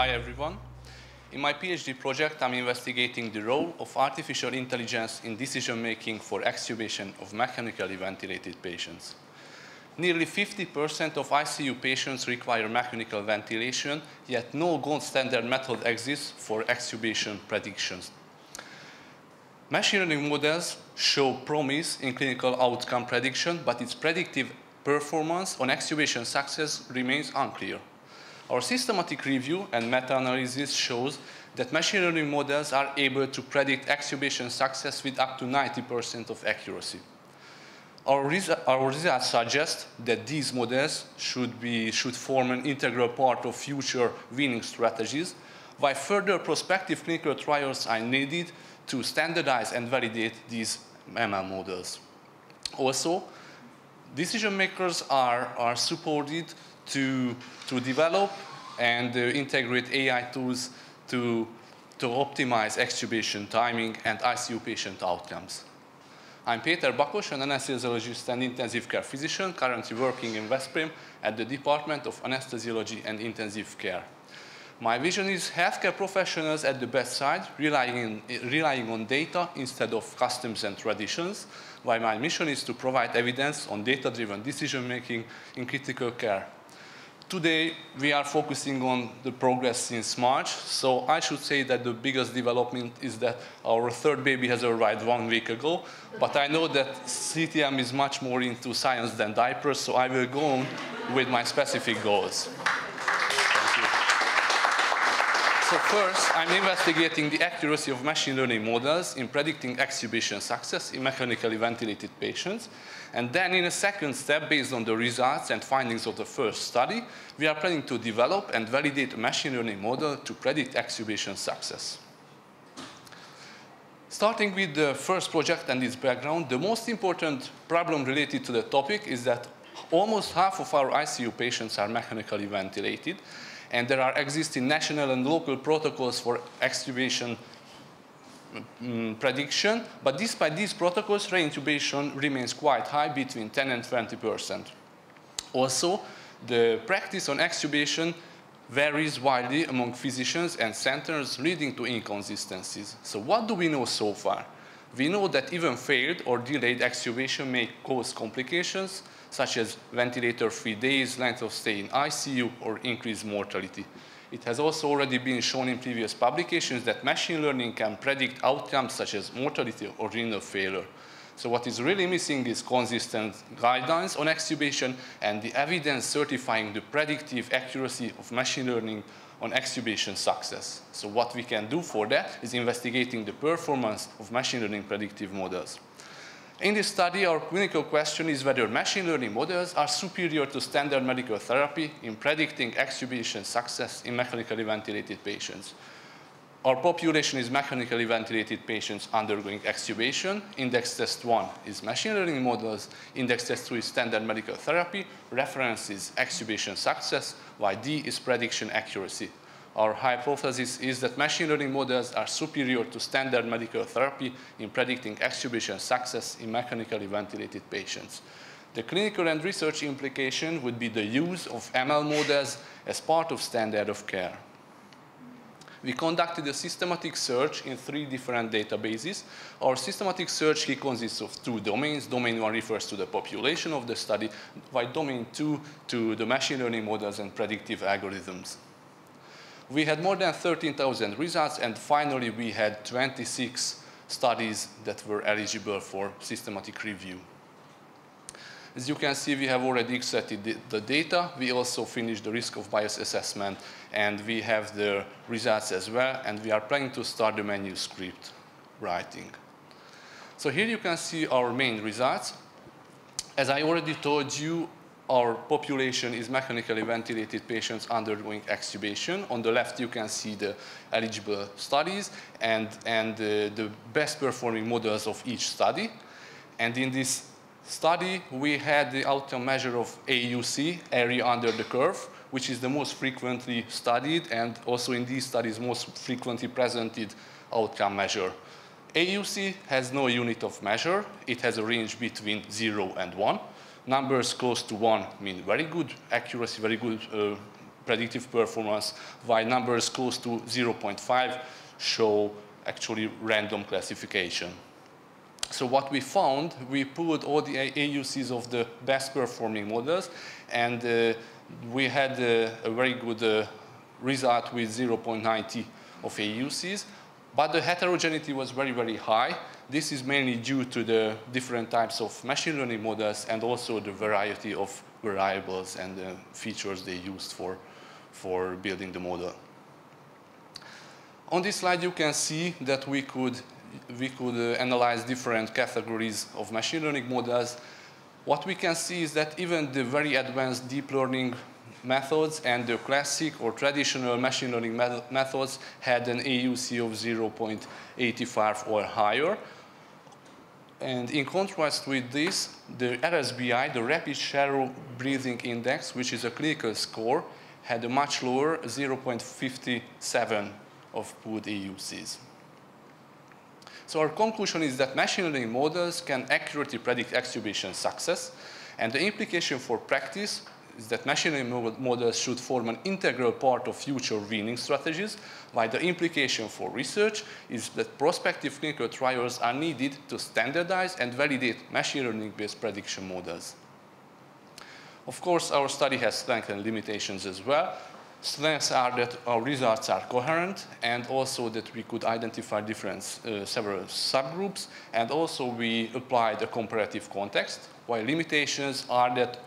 Hi everyone. In my PhD project, I'm investigating the role of artificial intelligence in decision-making for extubation of mechanically ventilated patients. Nearly 50% of ICU patients require mechanical ventilation, yet no gold standard method exists for extubation predictions. Machine learning models show promise in clinical outcome prediction, but its predictive performance on extubation success remains unclear. Our systematic review and meta-analysis shows that machine learning models are able to predict extubation success with up to 90% of accuracy. Our results suggest that these models should form an integral part of future winning strategies, while further prospective clinical trials are needed to standardize and validate these ML models. Also, decision makers are supported to develop and integrate AI tools to optimize extubation timing and ICU patient outcomes. I'm Péter Bakos, an anesthesiologist and intensive care physician, currently working in Veszprém at the Department of Anesthesiology and Intensive Care. My vision is healthcare professionals at the bedside, relying on data instead of customs and traditions, while my mission is to provide evidence on data-driven decision-making in critical care. Today, we are focusing on the progress since March, so I should say that the biggest development is that our third baby has arrived 1 week ago, but I know that CTM is much more into science than diapers, so I will go on with my specific goals. So first, I'm investigating the accuracy of machine learning models in predicting extubation success in mechanically ventilated patients. And then in a second step, based on the results and findings of the first study, we are planning to develop and validate a machine learning model to predict extubation success. Starting with the first project and its background, the most important problem related to the topic is that almost half of our ICU patients are mechanically ventilated, and there are existing national and local protocols for extubation prediction, but despite these protocols, reintubation remains quite high, between 10 and 20%. Also, the practice on extubation varies widely among physicians and centers, leading to inconsistencies. So what do we know so far? We know that even failed or delayed extubation may cause complications, such as ventilator-free days, length of stay in ICU, or increased mortality. It has also already been shown in previous publications that machine learning can predict outcomes such as mortality or renal failure. So what is really missing is consistent guidelines on extubation and the evidence certifying the predictive accuracy of machine learning on extubation success. So what we can do for that is investigating the performance of machine learning predictive models. In this study, our clinical question is whether machine learning models are superior to standard medical therapy in predicting extubation success in mechanically ventilated patients. Our population is mechanically ventilated patients undergoing extubation. Index test 1 is machine learning models. Index test 2 is standard medical therapy. Reference is extubation success, while D is prediction accuracy. Our hypothesis is that machine learning models are superior to standard medical therapy in predicting extubation success in mechanically ventilated patients. The clinical and research implication would be the use of ML models as part of standard of care. We conducted a systematic search in 3 different databases. Our systematic search key consists of 2 domains. Domain 1 refers to the population of the study, while domain 2 to the machine learning models and predictive algorithms. We had more than 13,000 results, and finally we had 26 studies that were eligible for systematic review. As you can see, we have already extracted the data. We also finished the risk of bias assessment, and we have the results as well, and we are planning to start the manuscript writing. So here you can see our main results. As I already told you, our population is mechanically ventilated patients undergoing extubation. On the left, you can see the eligible studies and the best performing models of each study. And in this study, we had the outcome measure of AUC, area under the curve, which is the most frequently studied and also in these studies most frequently presented outcome measure. AUC has no unit of measure. It has a range between 0 and 1. Numbers close to 1 mean very good accuracy, very good predictive performance, while numbers close to 0.5 show actually random classification. So what we found, we pulled all the AUCs of the best performing models, and we had a very good result with 0.90 of AUCs, but the heterogeneity was very, very high. This is mainly due to the different types of machine learning models and also the variety of variables and features they used for building the model. On this slide, you can see that we could analyze different categories of machine learning models. What we can see is that even the very advanced deep learning methods and the classic or traditional machine learning methods had an AUC of 0.85 or higher. And in contrast with this, the RSBI, the Rapid Shallow Breathing Index, which is a clinical score, had a much lower 0.57 of pooled AUCs. So our conclusion is that machine learning models can accurately predict extubation success, and the implication for practice is that machine learning models should form an integral part of future weaning strategies, while the implication for research is that prospective clinical trials are needed to standardize and validate machine learning-based prediction models. Of course, our study has strengths and limitations as well. Strengths are that our results are coherent, and also that we could identify several subgroups, and also we applied a comparative context, while limitations are that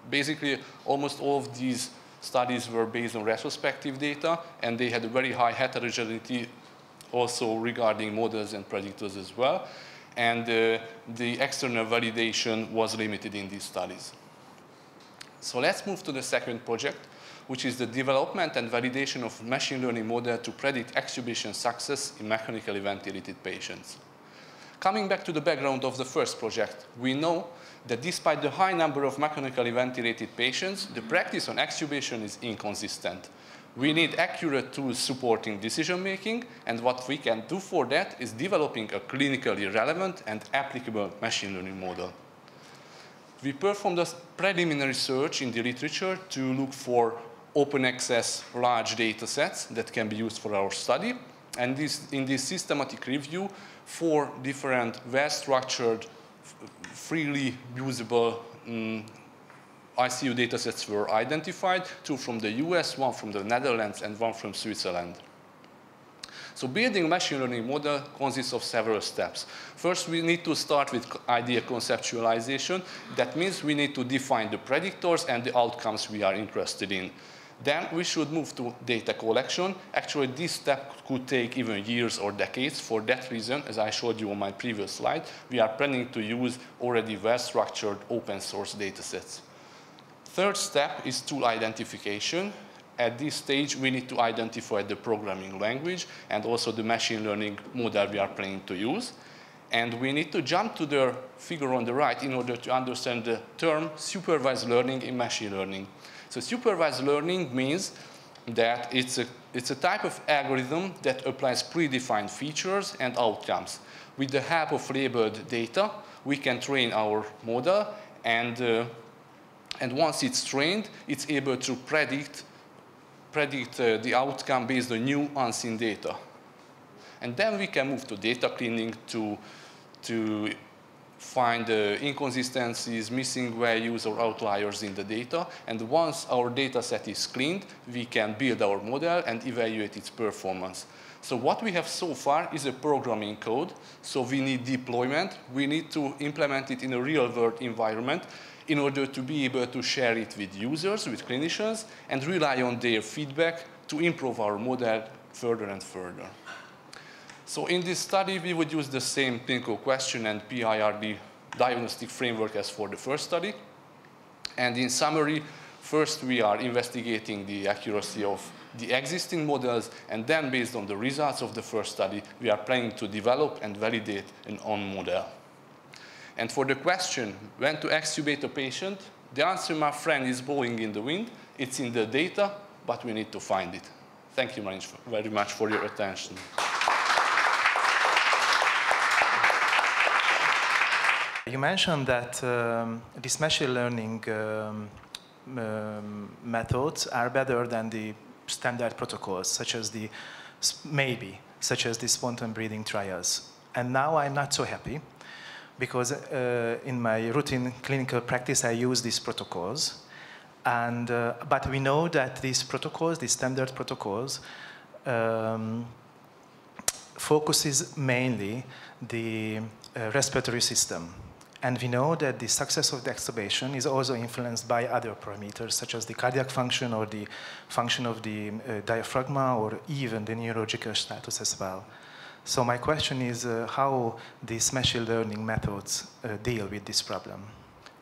basically almost all of these studies were based on retrospective data, and they had a very high heterogeneity also regarding models and predictors as well, and the external validation was limited in these studies. So let's move to the second project, which is the development and validation of machine learning model to predict extubation success in mechanically ventilated patients. Coming back to the background of the first project, we know that despite the high number of mechanically ventilated patients, the practice on extubation is inconsistent. We need accurate tools supporting decision-making, and what we can do for that is developing a clinically relevant and applicable machine learning model. We performed a preliminary search in the literature to look for open access large data sets that can be used for our study. And in this systematic review, 4 different well-structured, freely usable ICU datasets were identified, 2 from the US, 1 from the Netherlands, and 1 from Switzerland. So building a machine learning model consists of several steps. First, we need to start with idea conceptualization. That means we need to define the predictors and the outcomes we are interested in. Then we should move to data collection. Actually, this step could take even years or decades. For that reason, as I showed you on my previous slide, we are planning to use already well-structured open source datasets. Third step is tool identification. At this stage, we need to identify the programming language and also the machine learning model we are planning to use. And we need to jump to the figure on the right in order to understand the term supervised learning in machine learning. So supervised learning means that it's a type of algorithm that applies predefined features and outcomes. With the help of labeled data, we can train our model, and once it's trained, it's able to predict the outcome based on new unseen data. And then we can move to data cleaning to find inconsistencies, missing values, or outliers in the data. And once our data set is cleaned, we can build our model and evaluate its performance. So what we have so far is a programming code. So we need deployment. We need to implement it in a real-world environment in order to be able to share it with users, with clinicians, and rely on their feedback to improve our model further and further. So in this study, we would use the same clinical question and PIRD diagnostic framework as for the first study. And in summary, first we are investigating the accuracy of the existing models, and then based on the results of the first study, we are planning to develop and validate an own model. And for the question, when to extubate a patient, the answer, my friend, is blowing in the wind. It's in the data, but we need to find it. Thank you very much for your attention. You mentioned that this machine learning methods are better than the standard protocols, such as the spontaneous breeding trials. And now I'm not so happy, because in my routine clinical practice, I use these protocols. And, but we know that these protocols, these standard protocols, focuses mainly the respiratory system. And we know that the success of the extubation is also influenced by other parameters, such as the cardiac function or the function of the diaphragm, or even the neurological status as well. So my question is how these machine learning methods deal with this problem.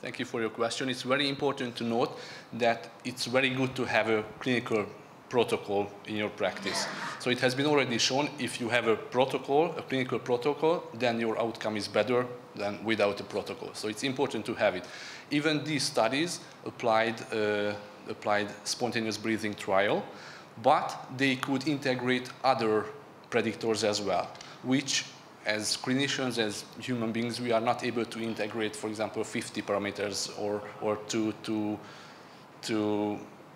Thank you for your question. It's very important to note that it's very good to have a clinical protocol in your practice. So it has been already shown, if you have a protocol, a clinical protocol, then your outcome is better than without a protocol. So it's important to have it. Even these studies applied spontaneous breathing trial, but they could integrate other predictors as well, which as clinicians, as human beings, we are not able to integrate, for example, 50 parameters or to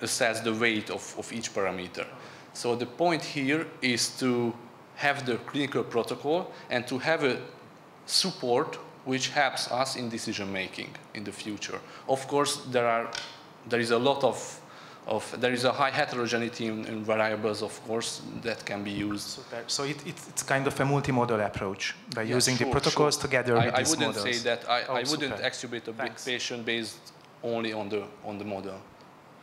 assess the weight of each parameter. So the point here is to have the clinical protocol and to have a support which helps us in decision making in the future. Of course, there is a high heterogeneity in variables, of course, that can be used. Super. So it's kind of a multimodal approach by using the protocols together with these models. I wouldn't say that. I wouldn't extubate a big patient based only on the model.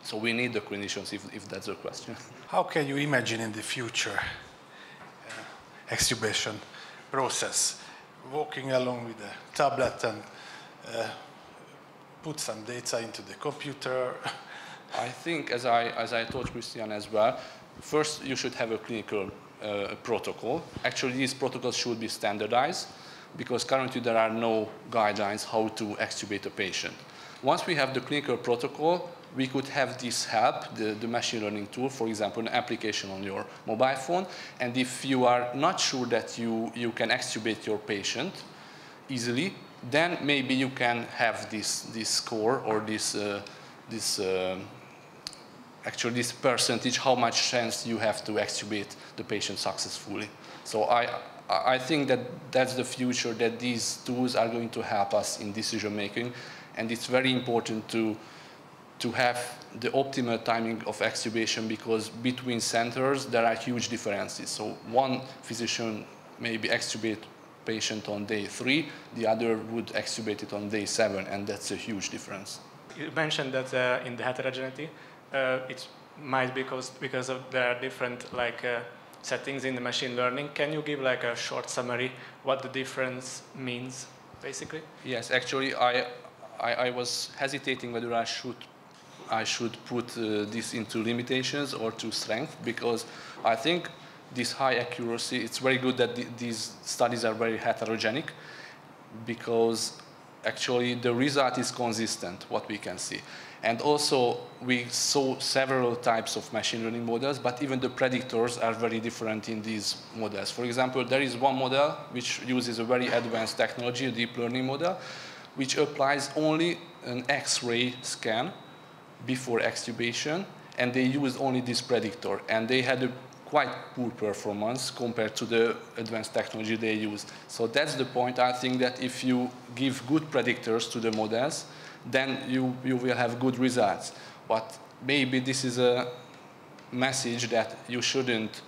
So we need the clinicians, if that's the question. How can you imagine in the future extubation process? Walking along with a tablet and put some data into the computer. I think, as I told Christian as well, first you should have a clinical protocol. Actually, these protocols should be standardized, because currently there are no guidelines how to extubate a patient. Once we have the clinical protocol, we could have this help, the machine learning tool, for example, an application on your mobile phone. And if you are not sure that you can extubate your patient easily, then maybe you can have this score or this percentage, how much chance you have to extubate the patient successfully. So I think that that's the future, that these tools are going to help us in decision making. And it's very important to have the optimal timing of extubation, because between centers there are huge differences. So one physician maybe extubate patient on day 3, the other would extubate it on day 7, and that's a huge difference. You mentioned that in the heterogeneity, it might be because of there are different settings in the machine learning. Can you give a short summary what the difference means, basically? Yes, actually, I was hesitating whether I should put this into limitations or to strength, because I think this high accuracy, it's very good that these studies are very heterogenic, because actually the result is consistent, what we can see. And also, we saw several types of machine learning models, but even the predictors are very different in these models. For example, there is one model which uses a very advanced technology, a deep learning model, which applies only an X-ray scan before extubation, and they used only this predictor, and they had a quite poor performance compared to the advanced technology they use. So that's the point. I think that if you give good predictors to the models, then you will have good results. But maybe this is a message that you shouldn't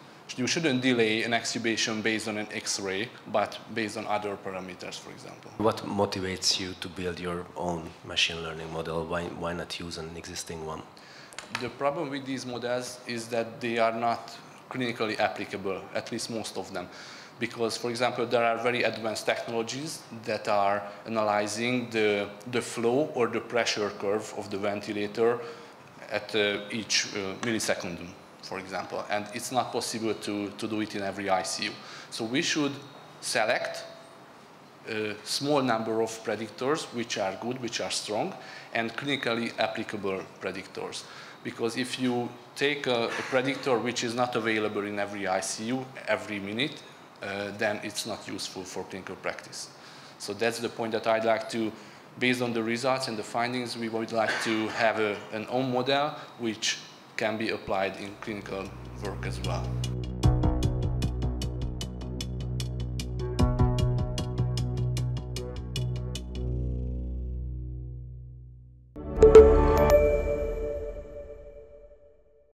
delay an extubation based on an X-ray, but based on other parameters, for example. What motivates you to build your own machine learning model? Why not use an existing one? The problem with these models is that they are not clinically applicable, at least most of them. Because, for example, there are very advanced technologies that are analyzing the flow or the pressure curve of the ventilator at each millisecond, for example. And it's not possible to do it in every ICU. So we should select a small number of predictors which are good, which are strong, and clinically applicable predictors. Because if you take a predictor which is not available in every ICU every minute, then it's not useful for clinical practice. So that's the point that I'd like to based on the results and the findings, we would like to have an own model which can be applied in clinical work as well.